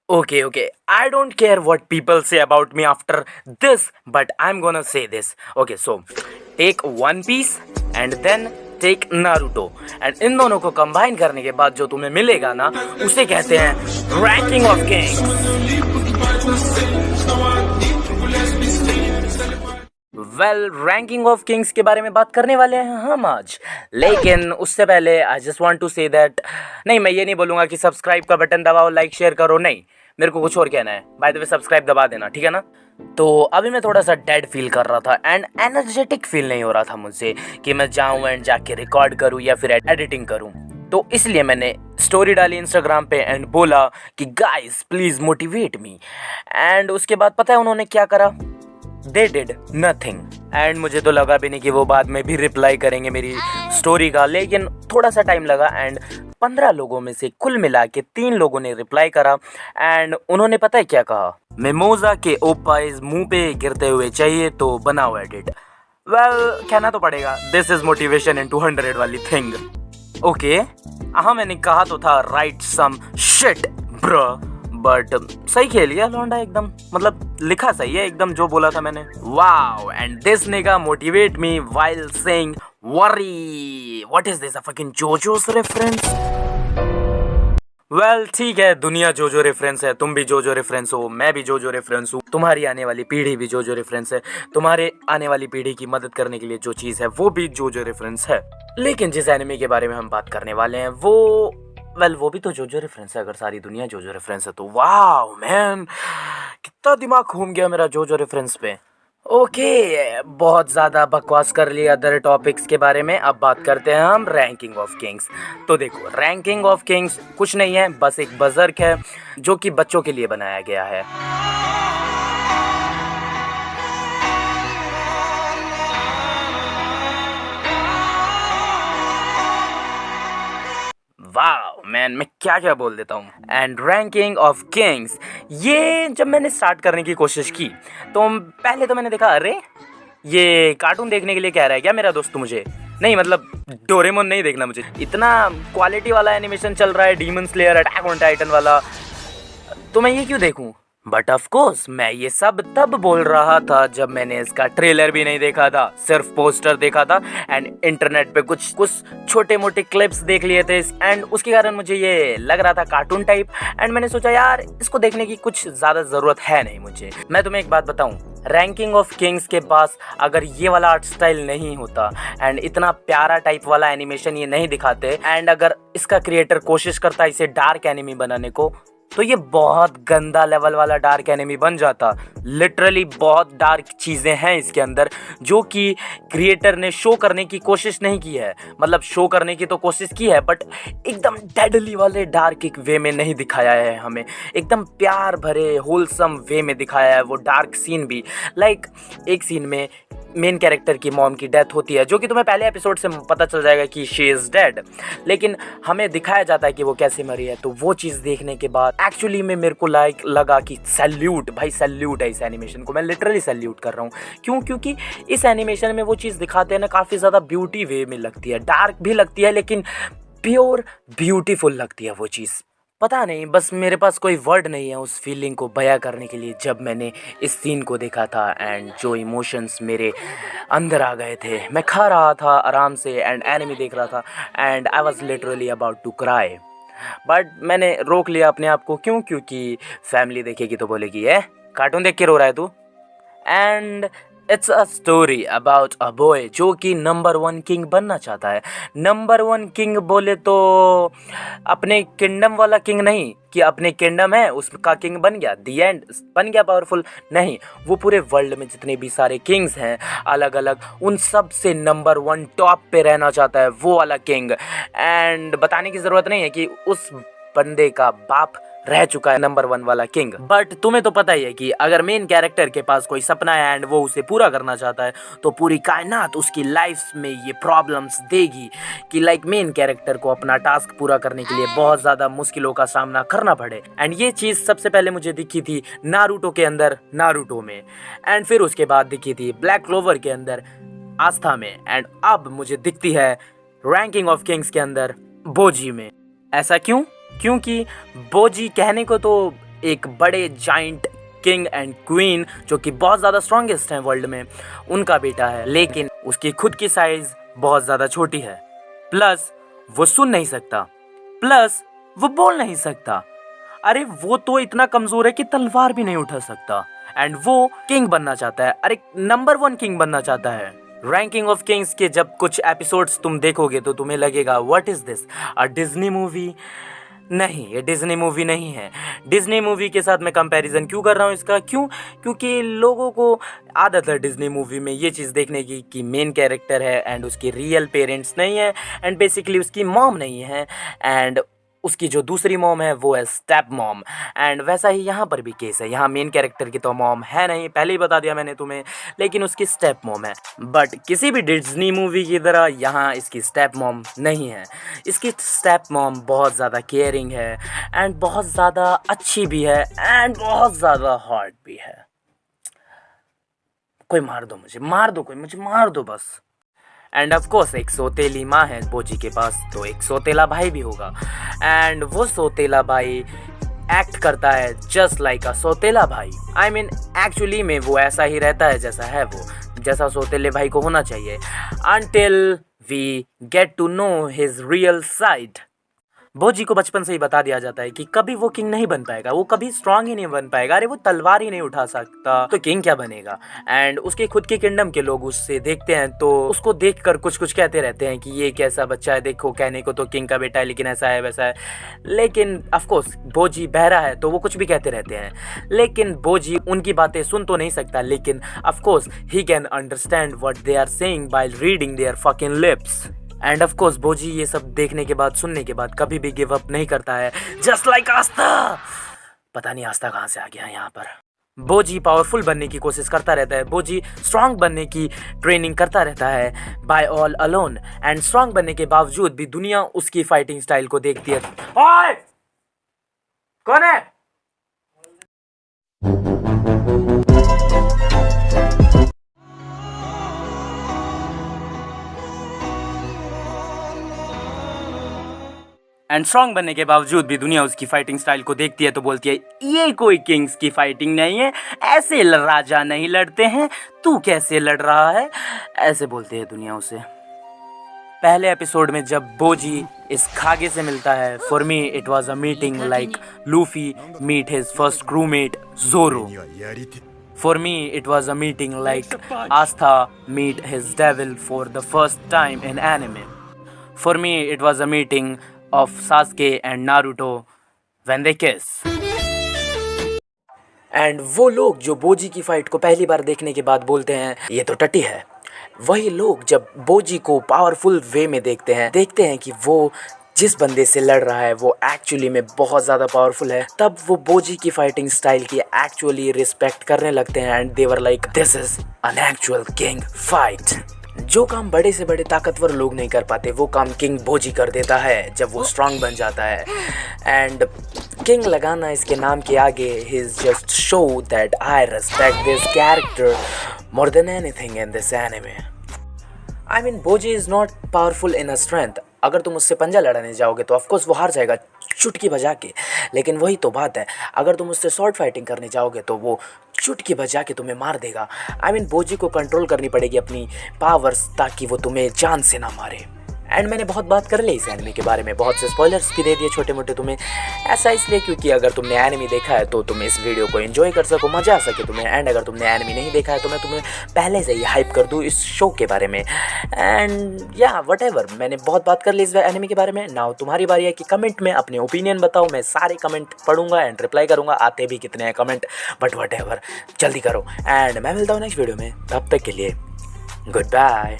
Okay, okay. I don't care what people say about me after this, but I'm gonna say this. Okay, so take One Piece and then take Naruto. And इन दोनों को combine करने के बाद जो तुम्हें मिलेगा ना, उसे कहते हैं ranking of Kings. Ranking of Kings के बारे में बात करने वाले हैं हम आज। लेकिन उससे पहले I just want to say that, नहीं, मैं ये नहीं बोलूँगा कि सब्सक्राइब का बटन दबाओ, लाइक शेयर करो, नहीं, मेरे को कुछ और कहना है। बाय द वे सब्सक्राइब दबा देना, ठीक है ना। तो अभी मैं थोड़ा सा डेड फील कर रहा था एंड एनर्जेटिक फील नहीं हो रहा था मुझसे कि मैं जाऊँ एंड जाके रिकॉर्ड करूँ या फिर एडिटिंग करूँ। तो इसलिए मैंने स्टोरी डाली इंस्टाग्राम पे एंड बोला कि guys please motivate me. And उसके बाद पता है उन्होंने क्या करा? They did nothing. एंड मुझे तो लगा भी नहीं कि वो बाद में भी रिप्लाई करेंगे मेरी स्टोरी का, लेकिन थोड़ा सा टाइम लगा एंड 15 लोगों में से कुल मिला के 3 लोगों ने रिप्लाई करा। एंड उन्होंने पता है क्या कहा? मेमोजा के ओपाइज मुंह पे गिरते हुए चाहिए तो बनाओ एडिट। वेल, कहना तो पड़ेगा, दिस इज मोटिवेशन इन 200 वाली थिंग। ओके, हाँ मैंने कहा तो था write some shit bro, but सही खेलिया लौंडा एकदम, मतलब लिखा सही है एकदम जो बोला था मैंने। वाओ, एंड दिस निगा motivate me while saying worry. What is this, a fucking Jojo's reference? Well ठीक है, दुनिया जोजो रेफरेंस है, तुम भी जोजो रेफरेंस हो, मैं भी जोजो रेफरेंस हूँ, तुम्हारी आने वाली पीढ़ी भी जोजो रेफरेंस है, तुम्हारे आने वाली पीढ़ी की मदद करने के लिए जो चीज़ है वो भी जोजो रेफरेंस है। लेकिन जिस एनिमे के बारे में हम बात करने वाले हैं वो भी तो जोजो रेफरेंस है। अगर सारी दुनिया जोजो रेफरेंस है तो वाओ मैन, कितना दिमाग घूम गया मेरा जोजो रेफरेंस पे। ओके, बहुत ज़्यादा बकवास कर लिया अदर टॉपिक्स के बारे में। अब बात करते हैं हम रैंकिंग ऑफ किंग्स। तो देखो, रैंकिंग ऑफ किंग्स कुछ नहीं है, बस एक बजर्क है जो कि बच्चों के लिए बनाया गया है। वाह मैन, मैं क्या क्या बोल देता हूँ। एंड रैंकिंग ऑफ किंग्स, ये जब मैंने स्टार्ट करने की कोशिश की तो पहले तो मैंने देखा, अरे ये कार्टून देखने के लिए कह रहा है क्या मेरा दोस्त मुझे? नहीं, मतलब डोरेमोन नहीं देखना मुझे, इतना क्वालिटी वाला एनिमेशन चल रहा है, demon slayer, attack on Titan वाला, तो मैं ये क्यों देखूं? बट ऑफ कोर्स मैं ये सब तब बोल रहा था जब मैंने इसका ट्रेलर भी नहीं देखा था, सिर्फ पोस्टर देखा था एंड इंटरनेट पे कुछ कुछ छोटे मोटे क्लिप्स देख लिए थे एंड उसके कारण मुझे ये लग रहा था कार्टून टाइप। एंड मैंने सोचा यार इसको देखने की कुछ ज़्यादा ज़रूरत है नहीं मुझे। मैं तुम्हें एक बात बताऊं, रैंकिंग ऑफ किंग्स के पास अगर ये वाला आर्ट स्टाइल नहीं होता एंड इतना प्यारा टाइप वाला एनिमेशन ये नहीं दिखाते एंड अगर इसका क्रिएटर कोशिश करता इसे डार्क एनिमी बनाने को, तो ये बहुत गंदा लेवल वाला डार्क एनिमी बन जाता। लिटरली बहुत डार्क चीज़ें हैं इसके अंदर जो कि क्रिएटर ने शो करने की कोशिश नहीं की है। मतलब शो करने की तो कोशिश की है बट एकदम डेडली वाले डार्क एक वे में नहीं दिखाया है हमें, एकदम प्यार भरे होलसम वे में दिखाया है। वो डार्क सीन भी, लाइक एक सीन में मेन कैरेक्टर की मॉम की डेथ होती है जो कि तुम्हें पहले एपिसोड से पता चल जाएगा कि शी इज़ डेड, लेकिन हमें दिखाया जाता है कि वो कैसे मरी है। तो वो चीज़ देखने के बाद एक्चुअली में मेरे को लगा कि सैल्यूट भाई, सैल्यूट है इस एनिमेशन को, मैं लिटरली सैल्यूट कर रहा हूँ। क्यों? क्योंकि इस एनिमेशन में वो चीज़ दिखाते हैं ना, काफ़ी ज़्यादा ब्यूटी वे में लगती है, डार्क भी लगती है लेकिन प्योर ब्यूटीफुल लगती है वो चीज़। पता नहीं, बस मेरे पास कोई वर्ड नहीं है उस फीलिंग को बयां करने के लिए जब मैंने इस सीन को देखा था एंड जो इमोशंस मेरे अंदर आ गए थे। मैं खा रहा था आराम से एंड एनिमे देख रहा था and I was literally about to cry, but मैंने रोक लिया अपने आप को। क्यों? क्योंकि फैमिली देखेगी तो बोलेगी है कार्टून देख के रो रहा है तू। And it's a story about a boy जो कि नंबर 1 किंग बनना चाहता है। नंबर 1 किंग बोले तो अपने किंगडम वाला किंग नहीं कि अपने किंगडम है उसका किंग बन गया, दी एंड बन गया पावरफुल, नहीं, वो पूरे वर्ल्ड में जितने भी सारे किंग्स हैं अलग अलग, उन सब से नंबर 1 टॉप पे रहना चाहता है वो वाला किंग। एंड बताने की ज़रूरत नहीं है कि उस बंदे का बाप रह चुका है नंबर 1 वाला किंग। बट तुम्हें तो पता ही है कि अगर मेन कैरेक्टर के पास कोई सपना है एंड वो उसे पूरा करना चाहता है तो पूरी कायनात उसकी लाइफ में ये प्रॉब्लम्स देगी कि लाइक मेन कैरेक्टर को अपना टास्क पूरा करने के लिए बहुत ज़्यादा मुश्किलों का सामना करना पड़े। एंड ये चीज़ सबसे पहले मुझे दिखी थी नारुतो के अंदर, नारुतो में, एंड फिर उसके बाद दिखी थी ब्लैक क्लोवर के अंदर, आस्था में, एंड अब मुझे दिखती है रैंकिंग ऑफ किंग्स के अंदर, बोजी में। ऐसा क्यों? क्योंकि बोजी कहने को तो एक बड़े जाइंट किंग एंड क्वीन जो कि बहुत ज़्यादा स्ट्रॉन्गेस्ट हैं वर्ल्ड में, उनका बेटा है, लेकिन उसकी खुद की साइज बहुत ज़्यादा छोटी है। प्लस वो सुन नहीं सकता, प्लस वो बोल नहीं सकता। अरे वो तो इतना कमज़ोर है कि तलवार भी नहीं उठा सकता, एंड वो किंग बनना चाहता है। अरे नंबर 1 किंग बनना चाहता है। रैंकिंग ऑफ किंग्स के जब कुछ एपिसोड्स तुम देखोगे तो तुम्हें लगेगा what is this, a Disney movie. नहीं, ये डिज्नी मूवी नहीं है। डिज्नी मूवी के साथ मैं कंपैरिजन क्यों कर रहा हूँ इसका, क्योंकि लोगों को आदत है डिज्नी मूवी में ये चीज़ देखने की कि मेन कैरेक्टर है एंड उसके रियल पेरेंट्स नहीं है, एंड बेसिकली उसकी मॉम नहीं है, एंड उसकी जो दूसरी मॉम है वो है स्टेप मॉम। एंड वैसा ही यहाँ पर भी केस है। यहाँ मेन कैरेक्टर की तो मॉम है नहीं, पहले ही बता दिया मैंने तुम्हें, लेकिन उसकी स्टेप मॉम है। बट किसी भी डिज्नी मूवी की तरह यहाँ इसकी स्टेप मॉम नहीं है। इसकी स्टेप मॉम बहुत ज़्यादा केयरिंग है, एंड बहुत ज़्यादा अच्छी भी है, एंड बहुत ज़्यादा हॉट भी है। कोई मार दो मुझे, मार दो, कोई मुझे मार दो बस। एंड ऑफ कोर्स एक सौतेली माँ है बोजी के पास, तो एक सौतेला भाई भी होगा, एंड वो सौतेला भाई एक्ट करता है जस्ट लाइक अ सौतेला भाई। आई मीन एक्चुअली में वो ऐसा ही रहता है जैसा है वो, जैसा सौतेले भाई को होना चाहिए, until we get to know his real side. Bojji को बचपन से ही बता दिया जाता है कि कभी वो किंग नहीं बन पाएगा, वो कभी स्ट्रांग ही नहीं बन पाएगा। अरे वो तलवार ही नहीं उठा सकता तो किंग क्या बनेगा। एंड उसके खुद के किंगडम के लोग उससे देखते हैं तो उसको देखकर कुछ कुछ कहते रहते हैं कि ये कैसा बच्चा है, देखो कहने को तो किंग का बेटा है लेकिन ऐसा है वैसा है। लेकिन ऑफकोर्स बोजी बहरा है तो वो कुछ भी कहते रहते हैं, लेकिन बोजी उनकी बातें सुन तो नहीं सकता, लेकिन of course he can understand what they are saying by reading their fucking lips. And of course Bojji ये सब देखने के बाद, सुनने के बाद कभी भी गिव अप नहीं करता है, जस्ट लाइक आस्था। पता नहीं आस्था कहाँ से आ गया यहाँ पर। बोजी पावरफुल बनने की कोशिश करता रहता है, बोजी स्ट्रांग बनने की ट्रेनिंग करता रहता है by all alone, and strong बनने के बावजूद भी दुनिया उसकी फाइटिंग स्टाइल को देखती है। ओए! कौन है? एंड स्ट्रांग बनने के बावजूद भी दुनिया उसकी फाइटिंग स्टाइल को देखती है तो बोलती है ये कोई किंग्स की फाइटिंग नहीं है, ऐसे राजा नहीं लड़ते हैं, तू कैसे लड़ रहा है, ऐसे बोलते हैं दुनिया उसे। पहले एपिसोड में जब बोजी इस खागे से मिलता है, for me it was a meeting like Luffy meet his first crewmate Zoro. For me it was a meeting like Asta meet his devil for the first time in anime. For me it was a meeting of Sasuke and Naruto when they kiss. एंड वो लोग जो बोजी की fight को पहली बार देखने के बाद बोलते हैं ये तो टट्टी है, वही लोग जब बोजी को पावरफुल वे में देखते हैं कि वो जिस बंदे से लड़ रहा है वो एक्चुअली में बहुत ज़्यादा पावरफुल है, तब वो बोजी की फाइटिंग स्टाइल की एक्चुअली रिस्पेक्ट करने लगते हैं, and they were like this is an actual king fight. जो काम बड़े से बड़े ताकतवर लोग नहीं कर पाते वो काम किंग बोजी कर देता है जब वो स्ट्रांग बन जाता है। एंड किंग लगाना इसके नाम के आगे is just show that I respect this character more than anything in this anime. I mean Bojji is not powerful in a strength. अगर तुम उससे पंजा लड़ाने जाओगे तो ऑफकोर्स वो हार जाएगा चुटकी बजा के, लेकिन वही तो बात है, अगर तुम उससे शॉर्ट फाइटिंग करने जाओगे तो वो चुटकी बजा के तुम्हें मार देगा। आई मीन बोजी को कंट्रोल करनी पड़ेगी अपनी पावर्स ताकि वो तुम्हें जान से ना मारे। एंड मैंने बहुत बात कर ली इस एनिमे के बारे में, बहुत से स्पॉयलर्स भी दे दिए छोटे मोटे तुम्हें, ऐसा इसलिए क्योंकि अगर तुमने एनिमे देखा है तो तुम इस वीडियो को एंजॉय कर सको, मज़ा आ सके तुम्हें। एंड अगर तुमने एनिमे नहीं देखा है तो मैं तुम्हें पहले से ही हाइप कर दूँ इस शो के बारे में। एंड या व्हाटएवर, मैंने बहुत बात कर ली इस एनिमे के बारे में। नाउ तुम्हारी बारी है कि कमेंट में अपने ओपिनियन बताओ, मैं सारे कमेंट पढ़ूंगा एंड रिप्लाई करूँगा, आते भी कितने हैं कमेंट, बट व्हाटएवर जल्दी करो। एंड मैं मिलता हूँ नेक्स्ट वीडियो में, तब तक के लिए गुड बाय।